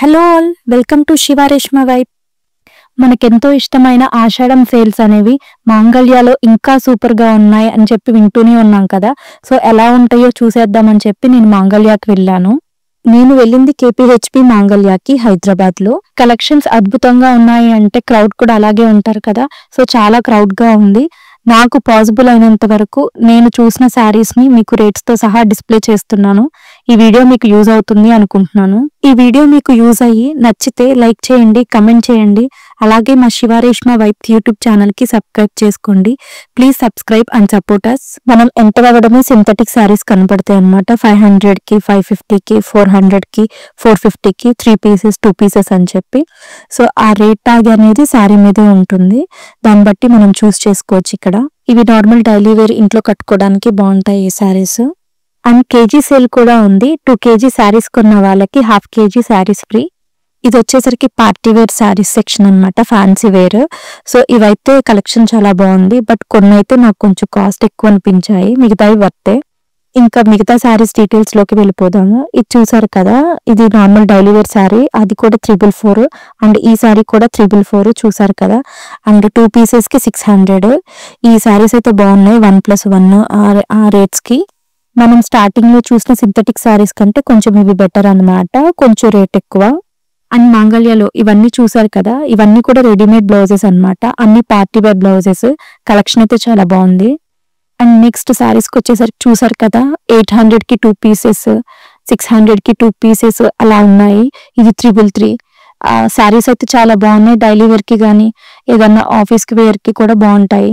Hello all, welcome to Shiva Reshma vibe. మనకెంతో ఇష్టమైన ఆషాఢం sales అనేవి మాంగళ్యాలో ఇంకా సూపర్ గా ఉన్నాయి అని చెప్పి వింటూనే ఉన్నాం కదా. సో ఎలా ఉంటాయో చూసేద్దామని చెప్పి నేను మాంగళ్యాకి వెళ్ళాను. నేను వెళ్ళింది కేపీహెచ్పి మాంగళ్యాకి హైదరాబాద్ లో. కలెక్షన్స్ అద్భుతంగా ఉన్నాయి అంటే క్రౌడ్ కూడా అలాగే ఉంటారు కదా. సో చాలా క్రౌడ్ గా ఉంది. నాకు పాసిబుల్ అయినంత వరకు నేను చూసిన శారీస్ ని మీకు రేట్స్ తో సహా డిస్ప్లే చేస్తున్నాను. ఈ వీడియో మీకు యూజ్ అవుతుంది అనుకుంటున్నాను. ఈ వీడియో మీకు యూజ్ అయ్యి నచ్చితే లైక్ చేయండి, కమెంట్ చేయండి. అలాగే మా Shiva Reshma vibe YouTube channel కి సబ్స్క్రైబ్ చేసుకోండి. Please subscribe and support us. మనం ఎంటర్ అవ్వడమే సింథటిక్ శారీస్ కనపడతాయి అన్నమాట. 500 కి, 550 కి, 400 కి, 450 కి 3 పీసెస్ 2 పీసెస్ అని చెప్పి. సో ఆ రేట్ ట్యాగ్ అనేది శారీ మీదే ఉంటుంది. దాన్ని బట్టి మనం చూస్ చేసుకోవచ్చు. ఇక్కడ ఇవి నార్మల్ డైలీ వేర్ ఇంట్లో కట్టుకోవడానికి బాగుంటాయి ఈ శారీస్. అండ్ కేజీ సేల్ కూడా ఉంది. 2 kg శారీస్ కొన్న వాళ్ళకి 1/2 kg శారీస్ ఫ్రీ. ఇది వచ్చేసరికి పార్టీ వేర్ శారీస్ సెక్షన్ అన్నమాట, ఫ్యాన్సీ వేర్. సో ఇవైతే కలెక్షన్ చాలా బాగుంది. బట్ కొన్ని అయితే నాకు కొంచెం కాస్ట్ ఎక్కువ అనిపించాయి, మిగతావి వర్తే. ఇంకా మిగతా శారీస్ డీటెయిల్స్ లోకి వెళ్ళిపోదాము. ఇది చూసారు కదా, ఇది నార్మల్ డైలీ వేర్ శారీ, అది కూడా 444. అండ్ ఈ శారీ కూడా 444 చూసారు కదా. అండ్ 2 pieces కి 600. ఈ శారీస్ అయితే బాగున్నాయి, 1+1 ఆ రేట్స్ కి. మనం స్టార్టింగ్ లో చూసిన సింథటిక్ శారీస్ కంటే కొంచెం ఇవి బెటర్ అన్నమాట, కొంచెం రేట్ ఎక్కువ. అండ్ మాంగళ్యలో ఇవన్నీ చూసారు కదా, ఇవన్నీ కూడా రెడీమేడ్ బ్లౌజెస్ అన్నమాట, అన్ని పార్టీ వేర్ బ్లౌజెస్. కలెక్షన్ అయితే చాలా బాగుంది. అండ్ నెక్స్ట్ శారీస్ కి వచ్చేసరికి చూసారు కదా, 800 కి 2 pieces, 600 కి 2 pieces అలా ఉన్నాయి. ఇది 333. శారీస్ అయితే చాలా బాగున్నాయి. డైలీ వేర్ కి కానీ ఏదన్నా ఆఫీస్ కి వేర్ కి కూడా బాగుంటాయి.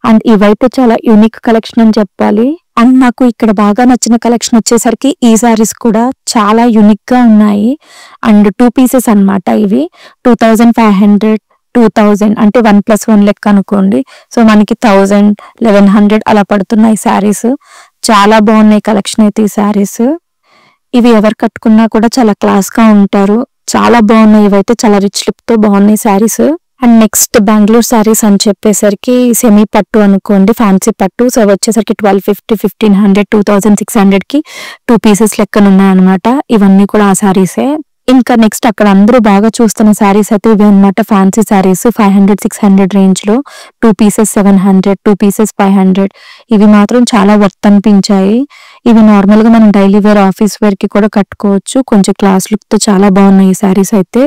అండ్ ఇవైతే చాలా యూనిక్ కలెక్షన్ అని చెప్పాలి. అండ్ నాకు ఇక్కడ బాగా నచ్చిన కలెక్షన్ వచ్చేసరికి ఈ శారీస్ కూడా చాలా యూనిక్ గా ఉన్నాయి. అండ్ 2 pieces అన్నమాట. ఇవి 2500, 2000 అంటే 1+1 లెక్క అనుకోండి. సో మనకి 1000, 1100 అలా పడుతున్నాయి శారీస్. చాలా బాగున్నాయి కలెక్షన్ అయితే ఈ శారీస్. ఇవి ఎవరు కట్టుకున్నా కూడా చాలా క్లాస్ గా ఉంటారు. చాలా బాగున్నాయి. ఇవైతే చాలా రిచ్ లుక్ తో బాగున్నాయి శారీస్. అండ్ నెక్స్ట్ బెంగళూరు శారీస్ అని చెప్పేసరికి సెమీ పట్టు అనుకోండి, ఫ్యాన్సీ పట్టు. సో అవి వచ్చేసరికి 1250, 1500, 2600 కి 2 pieces లెక్కన ఉన్నాయన్నమాట. ఇవన్నీ కూడా ఆ శారీసే. ఇంకా నెక్స్ట్ అక్కడ అందరూ బాగా చూస్తున్న శారీస్ అయితే ఇవి అనమాట, ఫ్యాన్సీ శారీస్. 500, 600 రేంజ్ లో 2 pieces 700, 2 pieces 500. ఇవి మాత్రం చాలా వర్త్ అనిపించాయి. ఇవి నార్మల్ గా మనం డైలీ వేర్, ఆఫీస్ వేర్ కి కూడా కట్టుకోవచ్చు. కొంచెం క్లాస్ లుక్ తో చాలా బాగున్నాయి ఈ శారీస్ అయితే.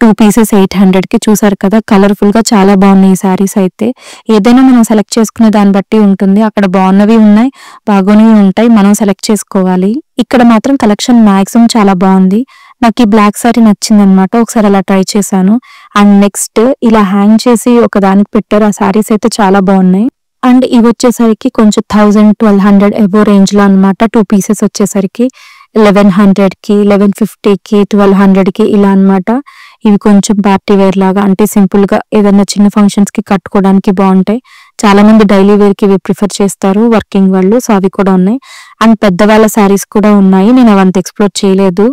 2 pieces 800 కి చూసారు కదా, కలర్ఫుల్ గా చాలా బాగున్నాయి ఈ శారీస్ అయితే. ఏదైనా మనం సెలెక్ట్ చేసుకునే దాన్ని బట్టి ఉంటుంది. అక్కడ బాగున్నవి ఉన్నాయి, బాగోనివి ఉంటాయి, మనం సెలెక్ట్ చేసుకోవాలి. ఇక్కడ మాత్రం కలెక్షన్ మాక్సిమం చాలా బాగుంది. నాకు ఈ బ్లాక్ సారీ నచ్చింది అనమాట, ఒకసారి అలా ట్రై చేశాను. అండ్ నెక్స్ట్ ఇలా హ్యాంగ్ చేసి ఒక దానికి పెట్టారు. ఆ శారీస్ అయితే చాలా బాగున్నాయి. అండ్ ఇవి వచ్చేసరికి కొంచెం 1000, 1200 ఎబో రేంజ్ లో అనమాట. 2 pieces వచ్చేసరికి 1100 కి, 1150 కి, 1200 కి ఇలా అనమాట. ఇవి కొంచెం పార్టీ వేర్ లాగా, అంటే సింపుల్ గా ఏదైనా చిన్న ఫంక్షన్స్ కి కట్టుకోవడానికి బాగుంటాయి. చాలా మంది డైలీ వేర్ కి ఇవి ప్రిఫర్ చేస్తారు, వర్కింగ్ వాళ్ళు. సో అవి కూడా ఉన్నాయి. అండ్ పెద్దవాళ్ళ శారీస్ కూడా ఉన్నాయి, నేను అవంత ఎక్స్ప్లోర్ చేయలేదు.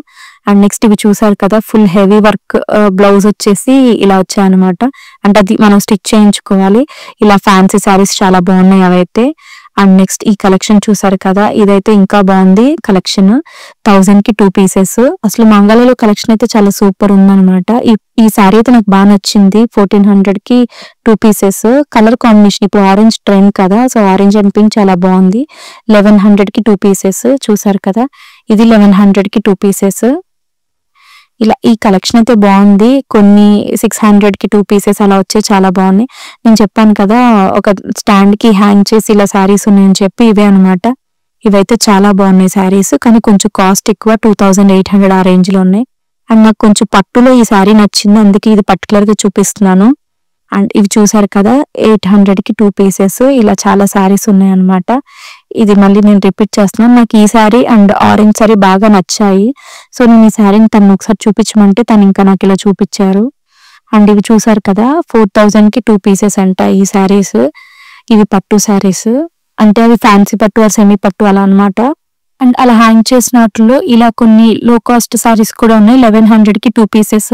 అండ్ నెక్స్ట్ ఇవి చూసారు కదా, ఫుల్ హెవీ వర్క్ బ్లౌజ్ వచ్చేసి ఇలా వచ్చాయన్నమాట. అంటే అది మనం స్టిచ్ చేయించుకోవాలి. ఇలా ఫ్యాన్సీ శారీస్ చాలా బాగున్నాయి అవైతే. అండ్ నెక్స్ట్ ఈ కలెక్షన్ చూసారు కదా, ఇదైతే ఇంకా బాగుంది కలెక్షన్. 1000 కి 2 pieces. అసలు మంగళలో కలెక్షన్ అయితే చాలా సూపర్ ఉందన్నమాట. ఈ శారీ అయితే నాకు బాగా నచ్చింది. 1400 కి 2 pieces. కలర్ కాంబినేషన్ ఇప్పుడు ఆరెంజ్ ట్రెండ్ కదా, సో ఆరెంజ్ అండ్ పింక్ చాలా బాగుంది. 1100 కి 2 pieces చూసారు కదా, ఇది 1100 కి 2 pieces. ఇలా ఈ కలెక్షన్ అయితే బాగుంది. కొన్ని 600 కి 2 pieces అలా వచ్చే చాలా బాగున్నాయి. నేను చెప్పాను కదా, ఒక స్టాండ్ కి హ్యాంగ్ చేసి ఇలా శారీస్ ఉన్నాయని చెప్పి, ఇవే అనమాట. ఇవైతే చాలా బాగున్నాయి శారీస్, కానీ కొంచెం కాస్ట్ ఎక్కువ, 2800 ఆ రేంజ్ లో ఉన్నాయి. అండ్ నాకు కొంచెం పట్టులో ఈ శారీ నచ్చింది, అందుకే ఇది పర్టికులర్ గా చూపిస్తున్నాను. అండ్ ఇవి చూసారు కదా, 800 కి 2 pieces. ఇలా చాలా శారీస్ ఉన్నాయి అనమాట. ఇది మళ్ళీ నేను రిపీట్ చేస్తున్నాను, నాకు ఈ శారీ అండ్ ఆరెంజ్ శారీ బాగా నచ్చాయి. సో నేను ఈ శారీని తను ఒకసారి చూపించమంటే తను ఇంకా నాకు ఇలా చూపించారు. అండ్ ఇవి చూసారు కదా, 4000 కి 2 pieces అంట ఈ శారీస్. ఇవి పట్టు శారీస్, అంటే అవి ఫ్యాన్సీ పట్టు, సెమీ పట్టు అలా అనమాట. అండ్ అలా హ్యాంగ్ చేసినట్లు ఇలా కొన్ని లో కాస్ట్ శారీస్ కూడా ఉన్నాయి. 1100 కి 2 pieces,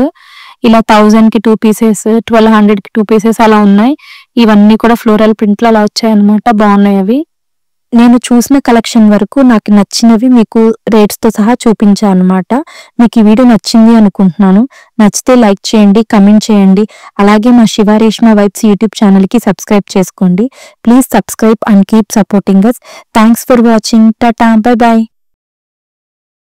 ఇలా 1000 కి 2 pieces, 1200 కి 2 pieces అలా ఉన్నాయి. ఇవన్నీ కూడా ఫ్లోరల్ ప్రింట్లు అలా వచ్చాయి అనమాట, బాగున్నాయి అవి. నేను చూసిన కలెక్షన్ వరకు నాకు నచ్చినవి మీకు రేట్స్తో సహా చూపించాను అనమాట. మీకు ఈ వీడియో నచ్చింది అనుకుంటున్నాను. నచ్చితే లైక్ చేయండి, కమెంట్ చేయండి. అలాగే మా శివ రేష్మ వైబ్స్ యూట్యూబ్ ఛానల్కి సబ్స్క్రైబ్ చేసుకోండి. Please subscribe and keep supporting us. Thanks for watching. Tata, bye bye.